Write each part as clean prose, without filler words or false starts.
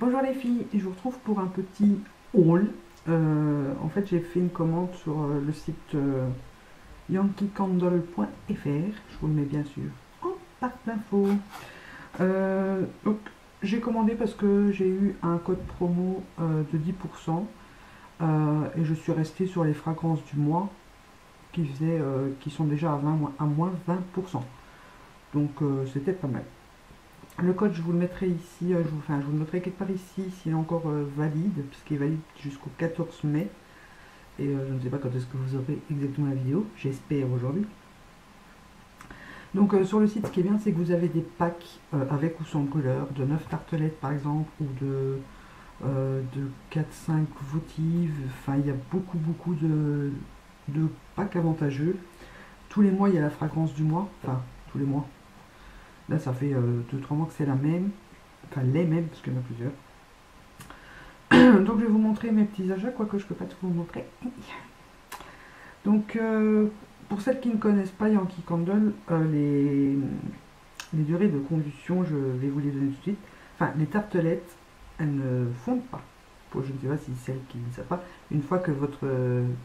Bonjour les filles, je vous retrouve pour un petit haul. En fait, j'ai fait une commande sur le site yankeecandle.fr. Je vous le mets bien sûr en barre d'infos. Donc, j'ai commandé parce que j'ai eu un code promo de 10% et je suis restée sur les fragrances du mois qui sont déjà à moins 20%. Donc, c'était pas mal. Le code, je vous le mettrai ici, je vous le mettrai quelque part ici, s'il est encore valide, puisqu'il est valide jusqu'au 14 mai. Et je ne sais pas quand est-ce que vous aurez exactement la vidéo, j'espère aujourd'hui. Donc sur le site, ce qui est bien, c'est que vous avez des packs avec ou sans brûleur, de 9 tartelettes par exemple, ou de 4-5 votives. Enfin, il y a beaucoup de packs avantageux. Tous les mois, il y a la fragrance du mois, enfin, tous les mois. Là, ça fait 2-3 mois que c'est la même, enfin les mêmes, parce qu'il y en a plusieurs. Donc, je vais vous montrer mes petits achats, quoique je ne peux pas tout vous montrer. Donc, pour celles qui ne connaissent pas Yankee Candle, les durées de combustion, je vais vous les donner tout de suite. Enfin, les tartelettes, elles ne fondent pas. Je ne sais pas si celles qui ne savent pas, une fois que votre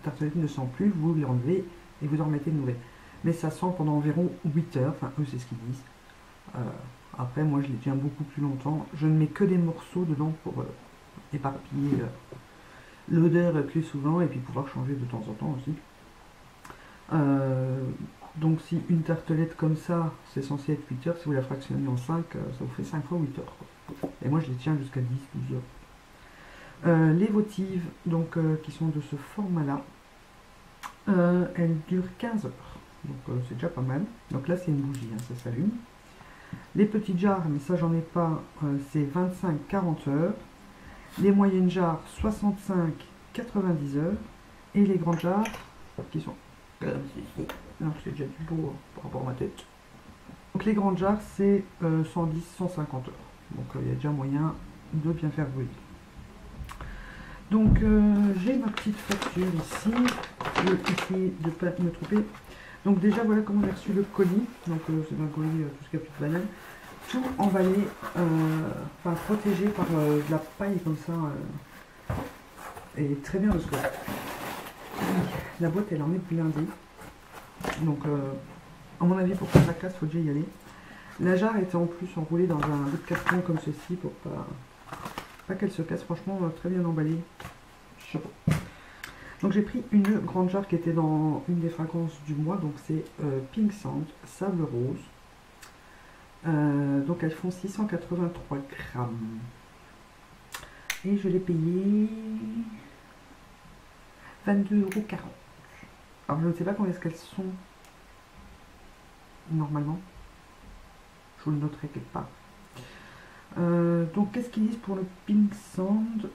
tartelette ne sent plus, vous l'enlevez et vous en remettez une nouvelle. Mais ça sent pendant environ 8 heures, enfin eux c'est ce qu'ils disent. Après, moi je les tiens beaucoup plus longtemps. Je ne mets que des morceaux dedans pour éparpiller l'odeur plus souvent et puis pouvoir changer de temps en temps aussi. Donc si une tartelette comme ça, c'est censé être 8 heures, si vous la fractionnez en 5, ça vous fait 5 fois 8 heures. Quoi. Et moi je les tiens jusqu'à 10-12 heures. Les votives, donc, qui sont de ce format-là, elles durent 15 heures. Donc c'est déjà pas mal. Donc là c'est une bougie, hein, ça s'allume. Les petites jarres, mais ça j'en ai pas, c'est 25-40 heures. Les moyennes jarres, 65-90 heures. Et les grandes jarres, qui sont comme ceci. Non, c'est déjà du beau par rapport à ma tête. Donc les grandes jarres, c'est 110-150 heures. Donc il y a déjà moyen de bien faire brûler. Donc j'ai ma petite facture ici. Je vais essayer de ne pas me tromper. Donc déjà voilà comment j'ai reçu le colis. Donc c'est un colis tout ce qu'il y a plus de banane. Tout emballé, enfin protégé par de la paille comme ça. Et très bien parce que la boîte elle en est blindée. Donc à mon avis pour que ça casse, il faut déjà y aller. La jarre était en plus enroulée dans un bout de carton comme ceci pour pas qu'elle se casse. Franchement très bien emballée. Chapeau. Donc j'ai pris une grande jarre qui était dans une des fragrances du mois, donc c'est Pink Sand, sable rose. Donc elles font 683 grammes. Et je l'ai payé 22,40 €. Alors je ne sais pas combien est-ce qu'elles sont normalement. Je vous le noterai quelque part. Donc qu'est-ce qu'ils disent pour le Pink Sand?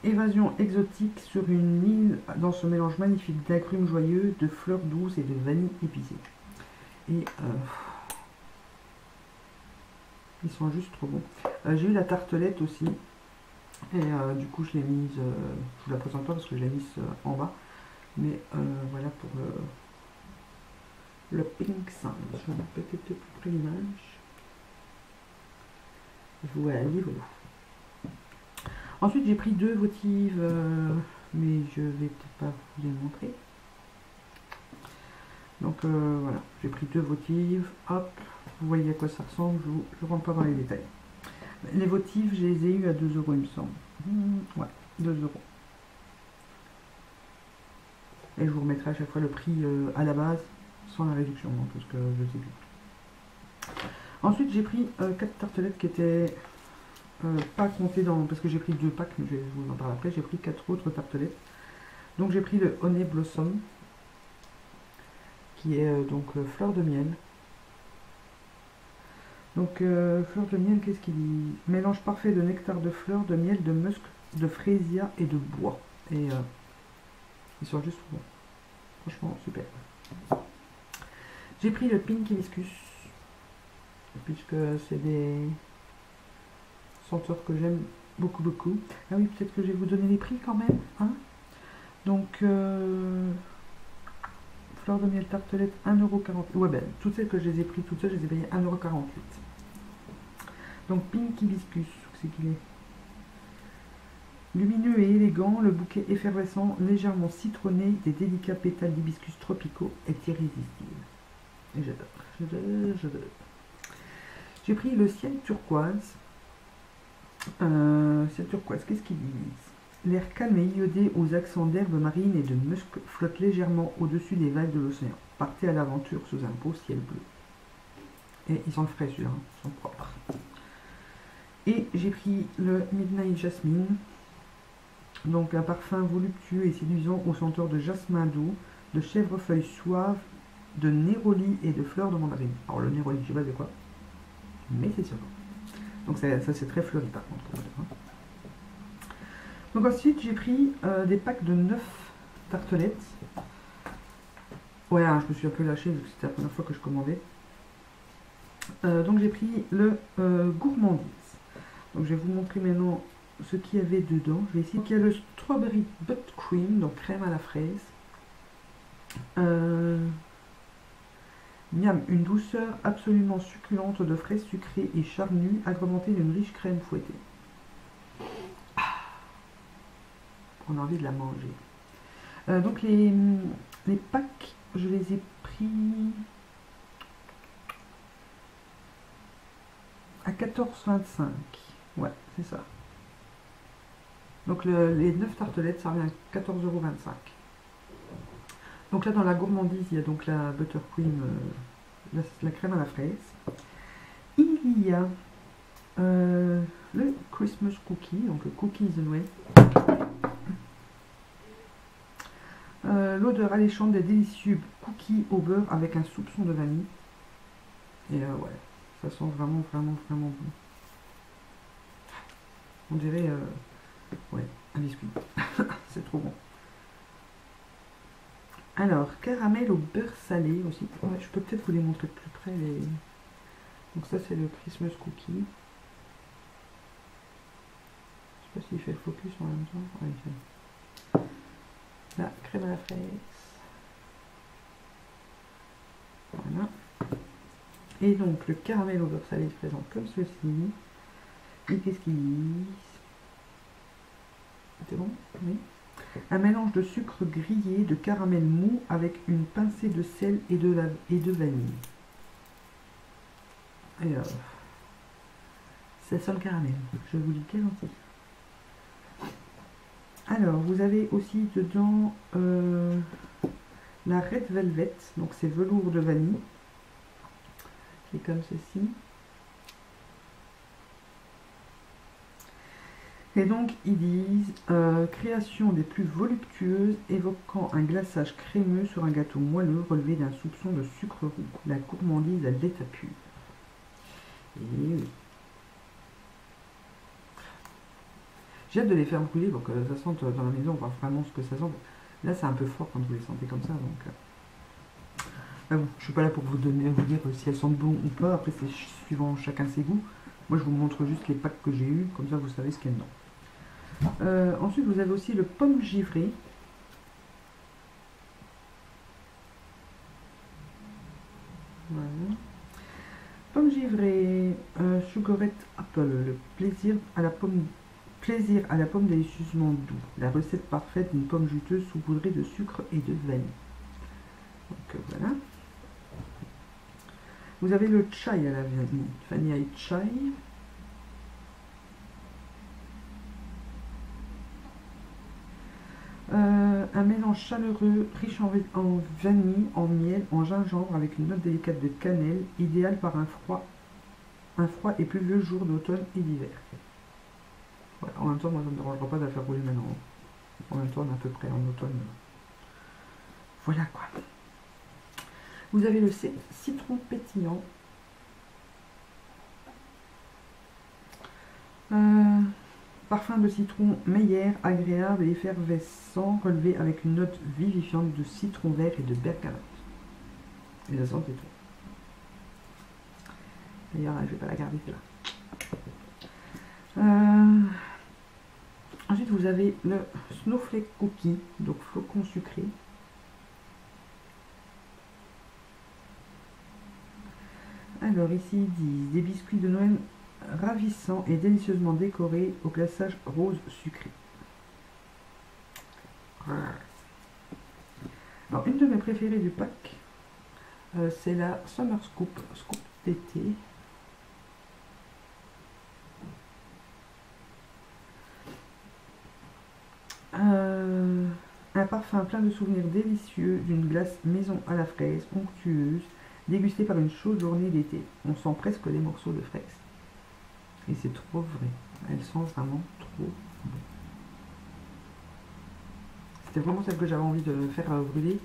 Évasion exotique sur une île dans ce mélange magnifique d'agrumes joyeux, de fleurs douces et de vanille épicée. Et ils sont juste trop bons. J'ai eu la tartelette aussi. Et du coup je l'ai mise, je vous la présente pas parce que je l'ai mise en bas. Mais voilà pour le Pink Sand. Je vais mettre peut-être plus près l'image. Voilà, voilà. Ensuite j'ai pris deux votives, mais je vais peut-être pas vous les montrer. Donc voilà, j'ai pris deux votives, hop, vous voyez à quoi ça ressemble, je ne rentre pas dans les détails. Les votives, je les ai eues à 2 € il me semble. Ouais, 2 €. Et je vous remettrai à chaque fois le prix à la base, sans la réduction, donc, parce que je sais plus. Ensuite j'ai pris 4 tartelettes qui étaient pas comptées dans... parce que j'ai pris 2 packs, mais je vous en parle après. J'ai pris 4 autres tartelettes. Donc j'ai pris le Honey Blossom, qui est donc fleur de miel. Donc fleur de miel, qu'est-ce qu'il dit? Mélange parfait de nectar de fleurs, de miel, de musc, de frésia et de bois. Et ils sont juste bons. Franchement, super. J'ai pris le Pink Hibiscus, puisque c'est des senteurs que j'aime beaucoup. Ah oui, peut-être que je vais vous donner les prix quand même. Hein, donc, fleur de miel tartelette, 1,48 €. Ouais, ben, toutes celles que je les ai pris toutes seules, je les ai payées 1,48 €. Donc, Pink Hibiscus, c'est qu'il est Lumineux et élégant, le bouquet effervescent, légèrement citronné des délicats pétales d'hibiscus tropicaux est irrésistible. Et j'adore. J'ai pris le ciel turquoise. Ciel turquoise, qu'est-ce qu'ils disent? L'air calme et iodé aux accents d'herbes marines et de musc flotte légèrement au-dessus des vagues de l'océan. Partez à l'aventure sous un beau ciel bleu. Et ils sont frais celui-là, ils sont propres. Et j'ai pris le Midnight Jasmine. Donc un parfum voluptueux et séduisant au senteur de jasmin doux, de chèvrefeuille suave, de néroli et de fleurs de mandarine. Alors le néroli, je sais pas de quoi, mais c'est sûr. Donc ça c'est très fleuri par contre. Donc ensuite j'ai pris des packs de 9 tartelettes. Ouais, je me suis un peu lâchée vu que c'était la première fois que je commandais. Donc j'ai pris le gourmandise. Donc je vais vous montrer maintenant ce qu'il y avait dedans. Je vais essayer. Donc il y a le strawberry buttercream, donc crème à la fraise. Miam, une douceur absolument succulente de fraises sucrées et charnues, agrémentée d'une riche crème fouettée. On a envie de la manger. Donc les packs, je les ai pris à 14,25. Ouais, c'est ça. Donc les 9 tartelettes, ça revient à 14,25 €. Donc là dans la gourmandise, il y a donc la buttercream, la crème à la fraise. Il y a le Christmas cookie, donc le cookies de Noël. L'odeur alléchante des délicieux cookies au beurre avec un soupçon de vanille. Et ouais, ça sent vraiment bon. On dirait ouais, un biscuit. C'est trop bon. Alors, caramel au beurre salé aussi. Ouais, je peux peut-être vous les montrer de plus près. Donc ça c'est le Christmas cookie. Je sais pas s'il fait le focus en même temps. Ouais, il fait. La crème à la fraise. Voilà. Et donc le caramel au beurre salé se présente comme ceci. Et qu'est-ce qu'ils disent? C'est bon? Oui. Un mélange de sucre grillé, de caramel mou avec une pincée de sel et de vanille. Et ça sent le caramel, je vous dis garantie. Alors, vous avez aussi dedans la Red Velvet, donc c'est velours de vanille, qui est comme ceci. Et donc, ils disent création des plus voluptueuses, évoquant un glaçage crémeux sur un gâteau moelleux relevé d'un soupçon de sucre roux. La gourmandise à l'état pur. Et oui. J'ai hâte de les faire brûler pour que ça sente dans la maison, voir vraiment ce que ça sent. Là, c'est un peu fort quand vous les sentez comme ça, donc. Ah bon, je suis pas là pour vous dire si elles sentent bon ou pas. Après, c'est suivant chacun ses goûts. Moi, je vous montre juste les packs que j'ai eu, comme ça, vous savez ce qu'il y a dedans. Ensuite, vous avez aussi le pomme givré. Voilà. Pomme givrée, sugarette apple, le plaisir à la pomme délicieusement doux. La recette parfaite d'une pomme juteuse saupoudrée de sucre et de vanille. Donc voilà. Vous avez le chai à la vanille, vanilla chai. Un mélange chaleureux, riche en vanille, en miel, en gingembre, avec une note délicate de cannelle, idéal par un froid et pluvieux jour d'automne et d'hiver. Voilà. En même temps, moi, ça ne me dérangera pas de la faire rouler maintenant. En même temps, on est à peu près en automne. Voilà quoi. Vous avez le citron pétillant. Parfum de citron meilleur, agréable et effervescent, relevé avec une note vivifiante de citron vert et de bergamote. Et ça sent le citron. D'ailleurs, je ne vais pas la garder celle-là. Ensuite, vous avez le snowflake cookie, donc flocon sucré. Alors ici, ils disent des biscuits de Noël ravissants et délicieusement décorés au glaçage rose sucré. Alors, une de mes préférées du pack, c'est la Summer Scoop, Scoop d'été. Un parfum plein de souvenirs délicieux d'une glace maison à la fraise, onctueuse, dégustée par une chaude journée d'été. On sent presque les morceaux de fraise. Et c'est trop vrai. Elle sent vraiment trop bon. C'était vraiment celle que j'avais envie de faire brûler.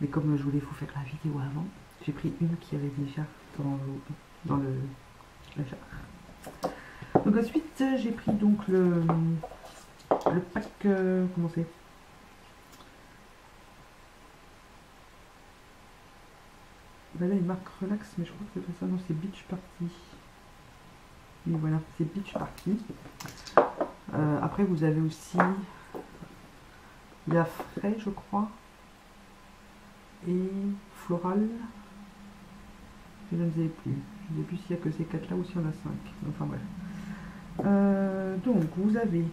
Mais comme je voulais vous faire la vidéo avant, j'ai pris une qui avait déjà dans le jar. Donc ensuite, j'ai pris donc le pack, comment c'est? Ben là, il marque relax, mais je crois que c'est ça, non, c'est Beach Party. Et voilà, c'est Beach Party. Après, vous avez aussi la frais, je crois, et floral. Je ne sais plus. Je ne sais plus s'il n'y a que ces 4 là ou s'il y en a 5. Enfin bref. Donc, vous avez.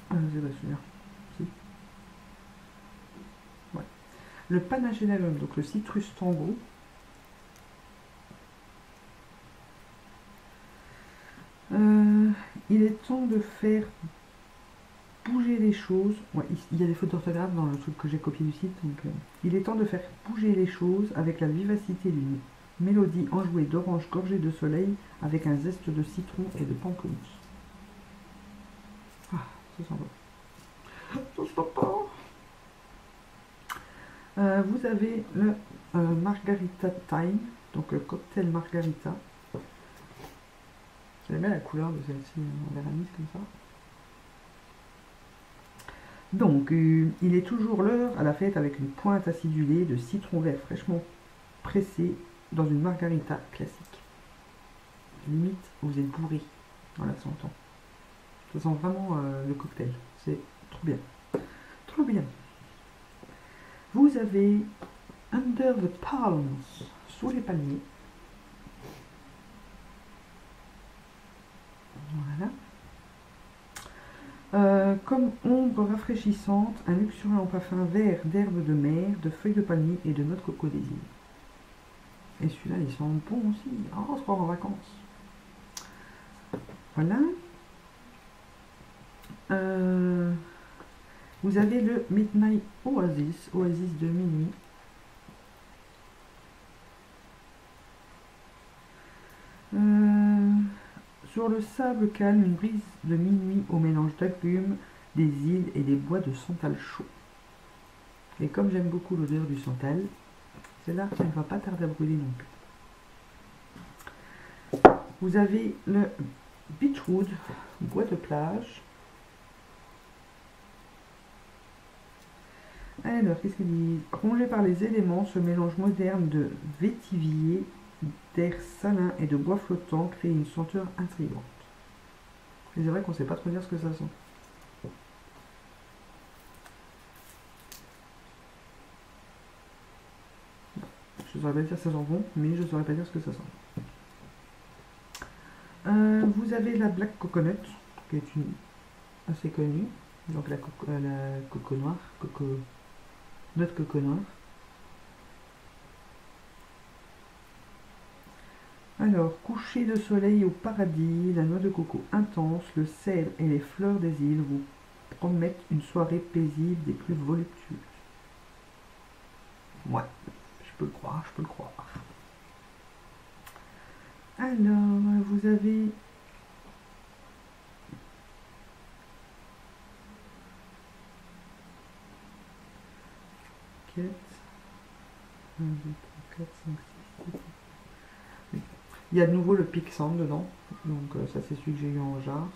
C'est pas celui-là. Si. Ouais. Le Panagénalum, donc le Citrus Tango. Il est temps de faire bouger les choses. Ouais, il y a des fautes d'orthographe dans le truc que j'ai copié du site. Donc, il est temps de faire bouger les choses avec la vivacité d'une mélodie enjouée d'orange gorgée de soleil avec un zeste de citron et de pamplemousse. Ah, ça sent bon. Ça sent pas. Vous avez le Margarita Time, donc le cocktail Margarita. J'aime bien la couleur de celle-ci en véranise comme ça. Donc, il est toujours l'heure à la fête avec une pointe acidulée de citron vert fraîchement pressé dans une margarita classique. Limite, vous êtes bourré en la sentant. Ça sent vraiment le cocktail. C'est trop bien. Trop bien. Vous avez Under the Palms, sous les palmiers. Voilà. Comme ombre rafraîchissante, un luxuriant parfum vert d'herbes de mer, de feuilles de palmier et de noix de coco des îles. Et celui-là, il sent bon aussi. Oh, on se croit en vacances. Voilà. Vous avez le Midnight Oasis, Oasis de minuit. Sur le sable calme, une brise de minuit au mélange d'agrumes, des îles et des bois de santal chaud. Et comme j'aime beaucoup l'odeur du santal, celle-là, elle ne va pas tarder à brûler non plus. Vous avez le Beachwood, bois de plage. Alors, qu'est-ce qu'il dit? Rongé par les éléments, ce mélange moderne de vétivier, d'air salin et de bois flottant crée une senteur intrigante. Et c'est vrai qu'on ne sait pas trop dire ce que ça sent. Je ne saurais pas dire que ça sent bon, mais je ne saurais pas dire ce que ça sent. Vous avez la Black Coconut, qui est une assez connue. Donc la coco noire, noix de coco noire. Alors, coucher de soleil au paradis, la noix de coco intense, le cèdre et les fleurs des îles vous promettent une soirée paisible des plus voluptueuses. Ouais, je peux le croire, je peux le croire. Alors, vous avez... Il y a de nouveau le Pic Sand dedans, donc ça c'est celui que j'ai eu en jar.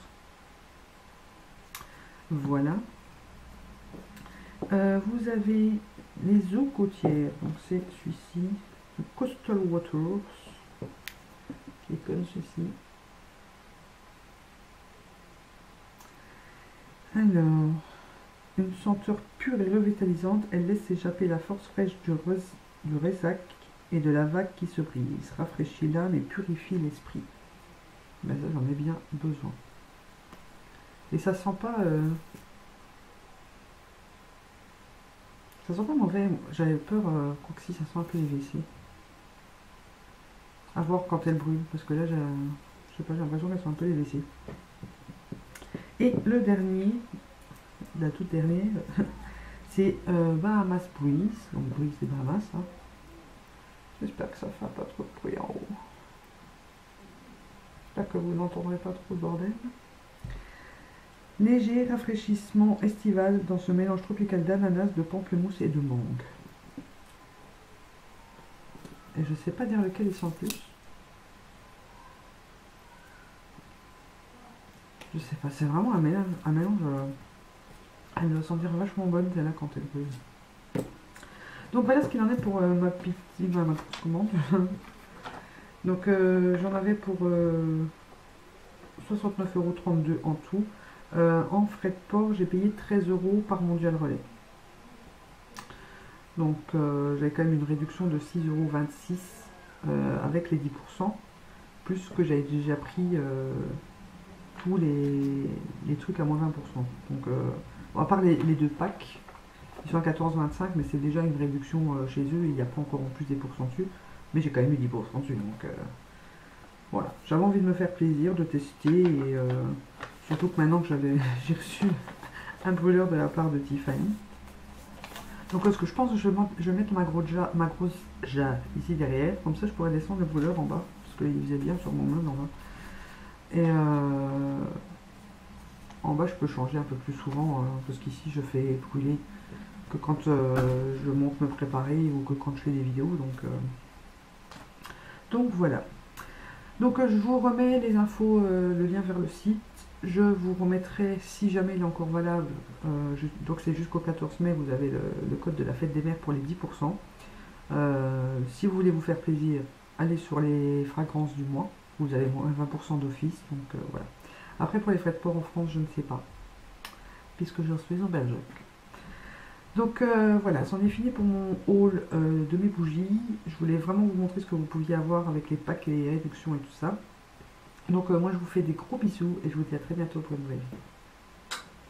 Voilà. Vous avez les eaux côtières, donc c'est celui-ci, le Coastal Waters, qui est comme ceci. Alors, une senteur pure et revitalisante, elle laisse échapper la force fraîche du résac et de la vague qui se brise, rafraîchit l'âme et purifie l'esprit. Ben ça, j'en ai bien besoin. Et ça sent pas... Ça sent pas mauvais. J'avais peur que si ça sent un peu les WC. À voir quand elle brûle, parce que là, je sais pas, j'ai l'impression qu'elle sent un peu les WC. Et le dernier, la toute dernière, c'est Bahamas Breeze. Donc Breeze des Bahamas. Hein. J'espère que ça fait pas trop de bruit en haut. J'espère que vous n'entendrez pas trop le bordel. Léger rafraîchissement estival dans ce mélange tropical d'ananas, de pamplemousse et de mangue. Et je sais pas dire lequel il sent plus. Je sais pas, c'est vraiment un mélange. Elle doit sentir vachement bonne celle-là quand elle brûle. Donc voilà ce qu'il en est pour ma petite commande. Donc j'en avais pour 69,32 € en tout. En frais de port, j'ai payé 13 € par Mondial Relais. Donc j'avais quand même une réduction de 6,26 € avec les 10%, plus que j'avais déjà pris tous les trucs à moins 20%. Donc bon, à part les deux packs, ils sont à 14,25 €, mais c'est déjà une réduction chez eux, il n'y a pas encore en plus des pourcents dessus, mais j'ai quand même eu 10% dessus. Donc voilà, j'avais envie de me faire plaisir, de tester, et surtout que maintenant que j'ai reçu un brûleur de la part de Tiffany. Donc ce que je pense, je vais mettre ma grosse jarre ici derrière, comme ça je pourrais descendre le brûleur en bas, parce qu'il faisait bien sur mon meuble en bas. Et en bas je peux changer un peu plus souvent, parce qu'ici je fais brûler que quand je monte me préparer ou que quand je fais des vidéos. Donc voilà. Donc je vous remets les infos, le lien vers le site. Je vous remettrai, si jamais il est encore valable, donc c'est jusqu'au 14 mai, vous avez le code de la fête des mères pour les 10%. Si vous voulez vous faire plaisir, allez sur les fragrances du mois, vous avez moins 20% d'office, donc voilà. Après pour les frais de port en France, je ne sais pas, puisque je suis en Belgique. Donc voilà, c'en est fini pour mon haul de mes bougies. Je voulais vraiment vous montrer ce que vous pouviez avoir avec les packs et les réductions et tout ça. Donc moi je vous fais des gros bisous et je vous dis à très bientôt pour une nouvelle vidéo.